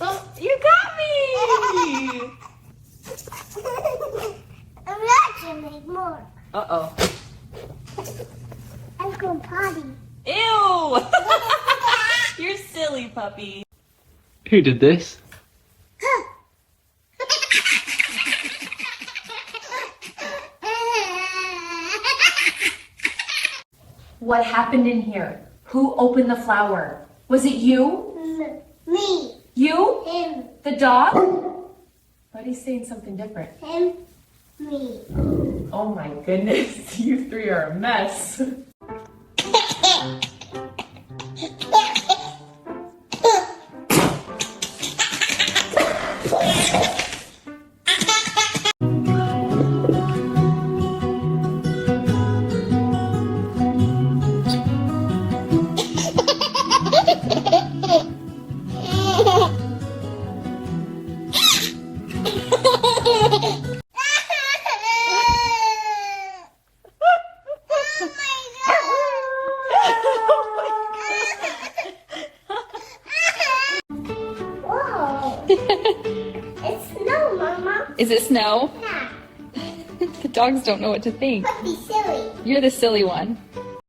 Oh, you got me! I'm not gonna make more. Uh-oh. I'm going potty. Ew! You're silly, puppy. Who did this? What happened in here? Who opened the flower? Was it you? Me. You? Him. The dog? But he's saying something different. Him. Me. Oh my goodness, you three are a mess. Whoa. It's snow, Mama. Is it snow? Yeah. The dogs don't know what to think. Puppy silly. You're the silly one.